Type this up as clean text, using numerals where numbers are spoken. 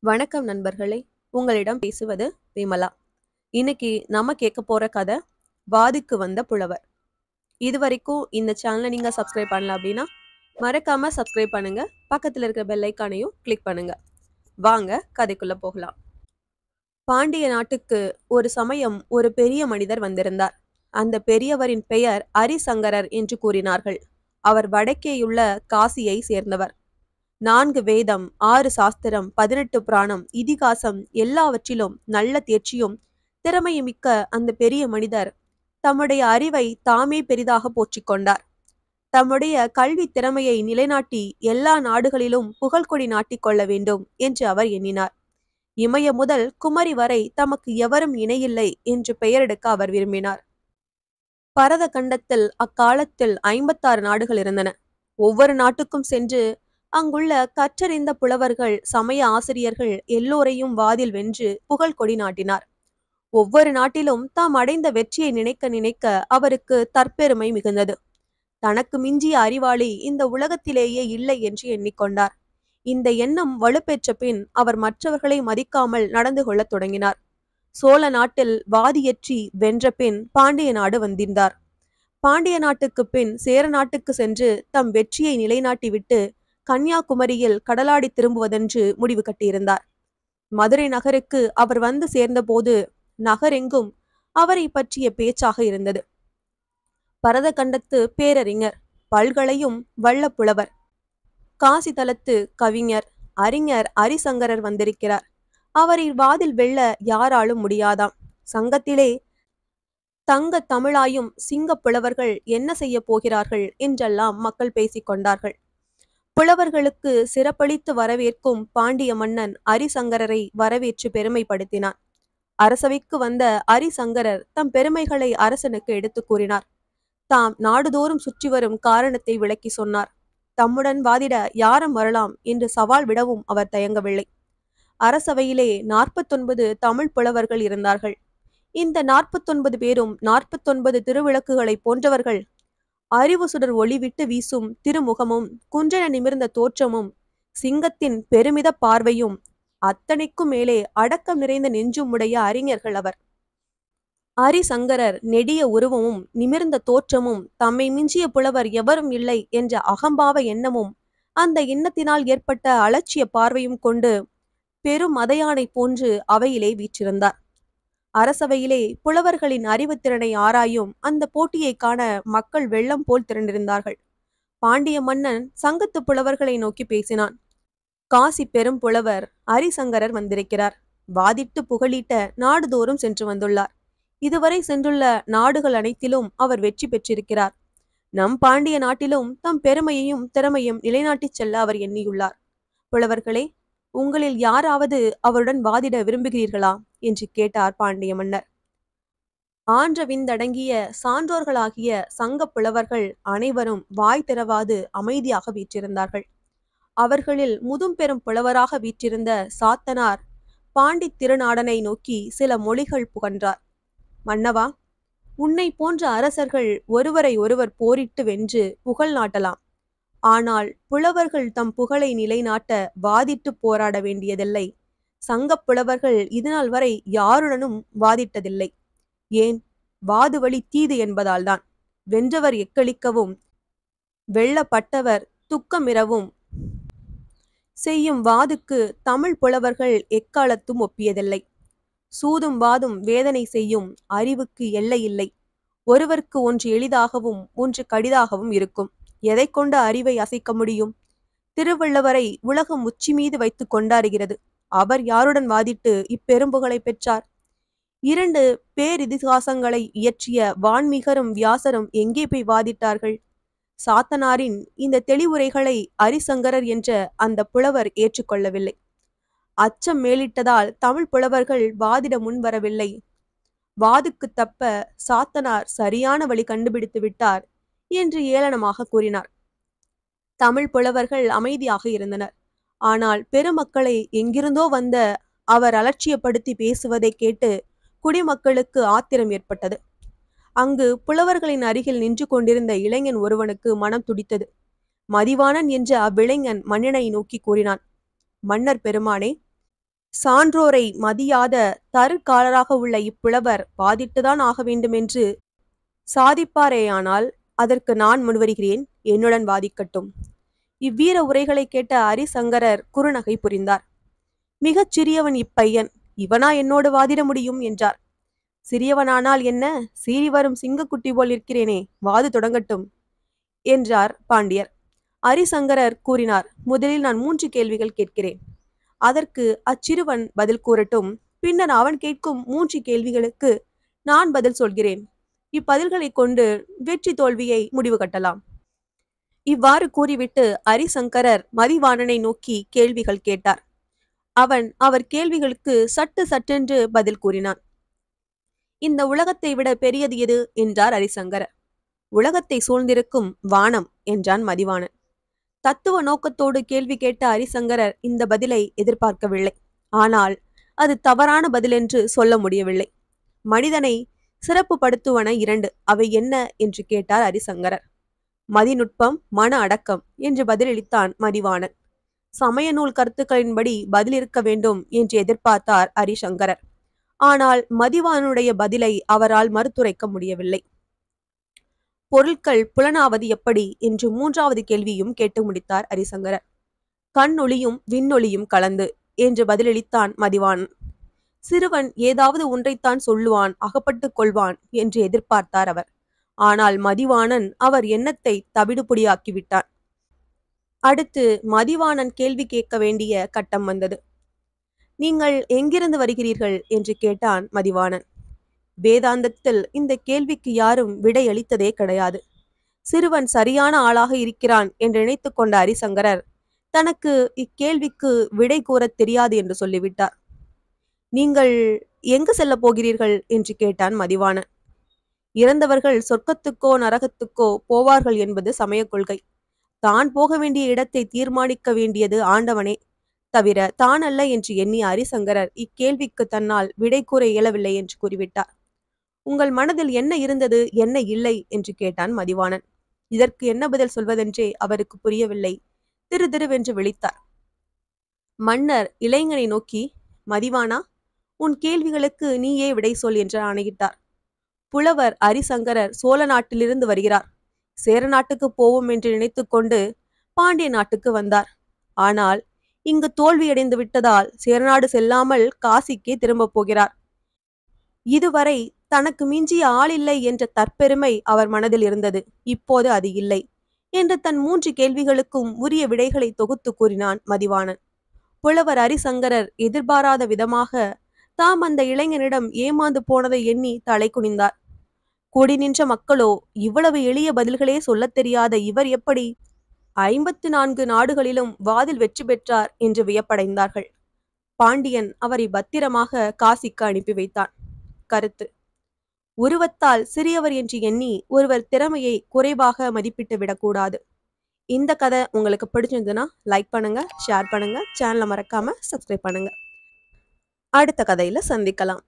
வணக்கம் நண்பர்களே. உங்களிடம் பேசுவது விமலா. இன்னைக்கு நம்ம கேட்க போற கதை வாதிக்கு வந்த புலவர். இதுவரைக்கும் இந்த சேனலை நீங்க சப்ஸ்கிரைப் பண்ணல அப்படின்னா மறக்காம சப்ஸ்கிரைப் பண்ணுங்க. பக்கத்துல இருக்கிற பெல் ஐக்கானையும் கிளிக் பண்ணுங்க. வாங்க கதைக்குள்ள போகலாம். பாண்டிய நாட்டுக்கு ஒரு சமயம் ஒரு பெரிய மனிதர் வந்திருந்தார். அந்த பெரியவரின் பெயர் அரிசங்கரர் என்று கூறினார்கள். அவர் வடக்கேயுள்ள காசியை சேர்ந்தவர். 4 வேதம், 6 சாஸ்திரம், 18 புராணம், இதிகாசம் எல்லாவற்றிலும் நல்ல தேர்ச்சியும் திறமையும் மிக்க அந்த பெரிய மனிதர் தம்முடைய அறிவை தாமே பெரிதாக போற்றிக் கொண்டார். தம்முடைய கல்வி திறமையை நிலைநாட்டி எல்லா நாடுகளிலும் புகழ்கொடி நாட்டிக் கொள்ள வேண்டும் என்று அவர் எண்ணினார். இமய முதல் குமரி வரை தமக்கு எவரும் இணையில்லை என்று பெயரெடுக்க அவர் விரும்பினார். பரத கண்டத்தில் அக்காலத்தில் 56 நாடுகள் இருந்தன. ஒவ்வொரு நாட்டுக்கும் சென்று அங்குள்ள கற்றறிந்த புலவர்கள், சமய ஆசிரியர்கள் எல்லோரையும் வாதில் வென்று புகழ் கொடி நாட்டினார். ஒவ்வொரு நாட்டிலும் தாம் அடைந்த வெற்றியை நினைக்க நினைக்க அவருக்கு தற்பெருமை மிகுந்தது. தனக்கு மிஞ்சிய அறிவாளி இந்த உலகத்திலேயே இல்லை என்று எண்ணிக்கொண்டார். இந்த எண்ணம் வலுப்பெற்ற பின் அவர் மற்றவர்களை மதிக்காமல் நடந்து கொள்ளத் தொடங்கினார். சோழ நாட்டில் வாதியற்றி வென்ற பின் பாண்டிய நாடு வந்திருந்தார். பாண்டிய நாட்டுக்கு பின் சேர நாட்டுக்கு சென்று தம் வெற்றியை நிலைநாட்டிவிட்டு கன்னியாகுமரியில் கடலாடி திரும்புவதென்று முடிவு கட்டியிருந்தார். மதுரை நகருக்கு அவர் வந்து சேர்ந்தபோது நகரெங்கும் அவரை பற்றிய பேச்சாக இருந்தது. பரத கண்டத்து பேரறிஞர், பல்கலையும் வல்ல புலவர், காசி தலத்து கவிஞர், அறிஞர் அரிசங்கரர் வந்திருக்கிறார். அவரை வாதில் வெல்ல யாராலும் முடியாதாம். சங்கத்திலே தங்க தமிழாயும் சிங்க புலவர்கள் என்ன செய்ய போகிறார்கள் என்றெல்லாம் மக்கள் பேசிக் கொண்டார்கள். புலவர்களுக்கு சிறப்பளித்து வரவேற்கும் பாண்டிய மன்னன் அரிசங்கரரை வரவேற்று பெருமைப்படுத்தினான். அரசவைக்கு வந்த அரிசங்கரர் தம் பெருமைகளை அரசனுக்கு எடுத்து கூறினார். தாம் நாடுதோறும் சுற்றி வரும் காரணத்தை விளக்கி சொன்னார். தம்முடன் வாதிட யாரும் வரலாம் என்று சவால் விடவும் அவர் தயங்கவில்லை. அரசவையிலே 49 தமிழ் புலவர்கள் இருந்தார்கள். இந்த 49 பேரும் 49 திருவிளக்குகளை போன்றவர்கள். அறிவு சுடர் ஒளிவிட்டு வீசும் திருமுகமும், குன்றென நிமிர்ந்த தோற்றமும், சிங்கத்தின் பெருமித பார்வையும், அத்தனைக்கும் மேலே அடக்கம் நிறைந்த நெஞ்சும் உடைய அறிஞர்கள் அவர். அரிசங்கரர் நெடிய உருவமும் நிமிர்ந்த தோற்றமும், தம்மை மிஞ்சிய புலவர் எவரும் இல்லை என்ற அகம்பாவ எண்ணமும், அந்த எண்ணத்தினால் ஏற்பட்ட அலட்சிய பார்வையும் கொண்டு பெரும் மதையானை போன்று அவையிலே வீற்றிருந்தார். அரசவையிலே புலவர்களின் அறிவுத்திறனை ஆராயும் அந்த போட்டியை காண மக்கள் வெள்ளம் போல் திரண்டிருந்தார்கள். பாண்டிய மன்னன் சங்கத்து புலவர்களை நோக்கி பேசினான். காசி பெரும் புலவர் அரிசங்கரர் வந்திருக்கிறார். வாதிட்டு புகழிட்ட நாடுதோறும் சென்று வந்துள்ளார். இதுவரை சென்றுள்ள நாடுகள் அனைத்திலும் அவர் வெற்றி பெற்றிருக்கிறார். நம் பாண்டிய நாட்டிலும் தம் பெருமையையும் திறமையும் நிலைநாட்டிச் செல்ல அவர் எண்ணியுள்ளார். புலவர்களே, உங்களில் யாராவது அவருடன் வாதிட விரும்புகிறீர்களா என்று கேட்டார் பாண்டிய மன்னர். ஆன்ற விந்தடங்கிய சான்றோர்களாகிய சங்க புலவர்கள் அனைவரும் வாய் திறவாது அமைதியாக வீற்றிருந்தார்கள். அவர்களில் முதும் பெரும் புலவராக வீற்றிருந்த சாத்தனார் பாண்டி திருநாடனை நோக்கி சில மொழிகள் புகன்றார். மன்னவா, உன்னை போன்ற அரசர்கள் ஒருவரை ஒருவர் போரிட்டு வென்று புகழ் நாட்டலாம். ஆனால் புலவர்கள் தம் புகழை நிலைநாட்ட வாதிட்டு போராட வேண்டியதில்லை. சங்கப் புலவர்கள் இதுநாள் வரை யாருடனும் வாதிட்டதில்லை. ஏன், வாதுவழி தீது என்பதால்தான். வென்றவர் எக்களிக்கவும் வெல்லப்பட்டவர் துக்கமிரவும் செய்யும் வாதுக்கு தமிழ் புலவர்கள் எக்காலத்தும் ஒப்பியதில்லை. சூதும் வாதும் வேதனை செய்யும் அறிவுக்கு எல்லையில்லை. ஒருவருக்கு ஒன்று எளிதாகவும் ஒன்று கடிதாகவும் இருக்கும். எதை கொண்ட அறிவை அசைக்க முடியும்? திருவள்ளுவரை உலகம் உச்சி மீது வைத்து கொண்டாடுகிறது. அவர் யாருடன் வாதிட்டு இப்பெரும்புகளை பெற்றார்? 2 பேரிதிகாசங்களை இயற்றிய வான்மீகரும் வியாசரும் எங்கே போய் வாதிட்டார்கள்? சாத்தனாரின் இந்த தெளிவுரைகளை அரிசங்கரர் என்ற அந்த புலவர் ஏற்றுக்கொள்ளவில்லை. அச்சம் மேலிட்டதால் தமிழ் புலவர்கள் வாதிட முன்வரவில்லை. வாதுக்கு தப்ப சாத்தனார் சரியான வழி கண்டுபிடித்து விட்டார் என்று ஏளனமாக கூறினார். தமிழ் புலவர்கள் அமைதியாக இருந்தனர். ஆனால் பெருமக்களை எங்கிருந்தோ வந்த அவர் அலட்சியப்படுத்தி பேசுவதை கேட்டு குடிமக்களுக்கு ஆத்திரம் ஏற்பட்டது. அங்கு புலவர்களின் அருகில் நின்று கொண்டிருந்த இளைஞன் ஒருவனுக்கு மனம் துடித்தது. மதிவாணன் என்ற அவ்விளைஞன் மன்னனை நோக்கி கூறினான். மன்னர் பெருமானே, சான்றோரை மதியாத தருக்காலராக உள்ள இப்புலவர் வாதிட்டுதான் ஆக வேண்டுமென்று சாதிப்பாரேயானால் அதற்கு நான் முன்வருகிறேன், என்னுடன் வாதிக்கட்டும். இவ்வீர உரைகளை கேட்ட ஹரிசங்கரர் குறுநகை புரிந்தார். மிகச் சிறியவன் இப்பையன், இவனா என்னோடு வாதிட முடியும் என்றார். சிறியவனானால் என்ன, சீறி வரும் சிங்கக்குட்டி போல் இருக்கிறேனே, வாது தொடங்கட்டும் என்றார் பாண்டியர். ஹரிசங்கரர் கூறினார், முதலில் நான் 3 கேள்விகள் கேட்கிறேன். அதற்கு அச்சிறுவன் பதில் கூறட்டும். பின்னர் அவன் கேட்கும் 3 கேள்விகளுக்கு நான் பதில் சொல்கிறேன். இப்பதில்களை கொண்டு வெற்றி தோல்வியை முடிவு கட்டலாம். இவ்வாறு கூறிவிட்டு ஹரிசங்கரர் மதிவாணனை நோக்கி கேள்விகள் கேட்டார். அவன் அவர் கேள்விகளுக்கு சட்டு சட்டென்று பதில் கூறினான். இந்த உலகத்தை விட பெரியது எது என்றார் ஹரிசங்கரர். உலகத்தை சூழ்ந்திருக்கும் வானம் என்றான் மதிவாணன். தத்துவ நோக்கத்தோடு கேள்வி கேட்ட ஹரிசங்கரர் இந்த பதிலை எதிர்பார்க்கவில்லை. ஆனால் அது தவறான பதில் என்று சொல்ல முடியவில்லை. மனிதனை சிறப்பு படுத்துவன 2, அவை என்ன என்று கேட்டார் ஹரிசங்கரர். மதிநுட்பம், மன அடக்கம் என்று பதிலளித்தான் மதிவாணன். சமய நூல் கருத்துக்களின்படி பதில் இருக்க வேண்டும் என்று எதிர்பார்த்தார் ஹரிசங்கரர். ஆனால் மதிவானுடைய பதிலை அவரால் மறுத்துரைக்க முடியவில்லை. பொருட்கள் புலனாவது எப்படி என்று 3வது கேள்வியும் கேட்டு முடித்தார் ஹரிசங்கரர். கண்ணொளியும் விண்ணொளியும் கலந்து என்று பதிலளித்தான் மதிவாணன். சிறுவன் ஏதாவது ஒன்றைத்தான் சொல்லுவான், அகப்பட்டுக் கொள்வான் என்று எதிர்பார்த்தார் அவர். ஆனால் மதிவாணன் அவர் எண்ணத்தை தவிடுபொடியாக்கிவிட்டான். அடுத்து மதிவாணன் கேள்வி கேட்க வேண்டிய கட்டம் வந்தது. நீங்கள் எங்கிருந்து வருகிறீர்கள் என்று கேட்டான் மதிவாணன். வேதாந்தத்தில் இந்த கேள்விக்கு யாரும் விடையளித்ததே கிடையாது. சிறுவன் சரியான ஆளாக இருக்கிறான் என்று நினைத்து கொண்ட ஹரிசங்கரர் தனக்கு இக்கேள்விக்கு விடை கூறத் தெரியாது என்று சொல்லிவிட்டார். நீங்கள் எங்கு செல்ல போகிறீர்கள் என்று கேட்டான் மதிவாணன். இறந்தவர்கள் சொர்க்கத்துக்கோ நரகத்துக்கோ போவார்கள் என்பது சமய கொள்கை. தான் போக வேண்டிய இடத்தை தீர்மானிக்க வேண்டியது ஆண்டவனே தவிர தான் அல்ல என்று எண்ணிய ஹரிசங்கரர் இக்கேள்விக்கு தன்னால் விடை கூற இயலவில்லை என்று கூறிவிட்டார். உங்கள் மனதில் என்ன இருந்தது, என்ன இல்லை என்று கேட்டான் மதிவாணன். இதற்கு என்ன பதில் சொல்வதென்றே அவருக்கு புரியவில்லை. திருதிருவென்று விழித்தார். மன்னர் இளைஞனை நோக்கி, மதிவானா, உன் கேள்விகளுக்கு நீயே விடை சொல் என்று ஆணையிட்டார். புலவர் ஹரிசங்கரர் சோழ நாட்டிலிருந்து வருகிறார். சேர நாட்டுக்கு போவோம் என்று நினைத்து கொண்டு பாண்டிய நாட்டுக்கு வந்தார். ஆனால் இங்கு தோல்வியடைந்து விட்டதால் சேரநாடு செல்லாமல் காசிக்கே திரும்பப் போகிறார். இதுவரை தனக்கு மிஞ்சிய ஆளில்லை என்ற தற்பெருமை அவர் மனதில் இருந்தது. இப்போது அது இல்லை என்று தன் 3 கேள்விகளுக்கும் உரிய விடைகளை தொகுத்து கூறினான் மதிவாணன். புலவர் ஹரிசங்கரர் எதிர்பாராத விதமாக தாம் அந்த இளைஞனிடம் ஏமாந்து போனதை எண்ணி தலை குனிந்தார். கூடி நின்ற மக்களோ இவ்வளவு எளிய பதில்களே சொல்லத் தெரியாத இவர் எப்படி 54 நாடுகளிலும் வாதில் வெற்றி பெற்றார் என்று வியப்படைந்தார்கள். பாண்டியன் அவரை பத்திரமாக காசிக்கு அனுப்பி வைத்தான். கருத்து: உருவத்தால் சிறியவர் என்று எண்ணி ஒருவர் திறமையை குறைவாக மதிப்பிட்டு விடக்கூடாது. இந்த கதை உங்களுக்கு பிடிச்சிருந்ததுன்னா லைக் பண்ணுங்க, ஷேர் பண்ணுங்க, சேனலை மறக்காம சப்ஸ்கிரைப் பண்ணுங்க. அடுத்த கதையில சந்திக்கலாம்.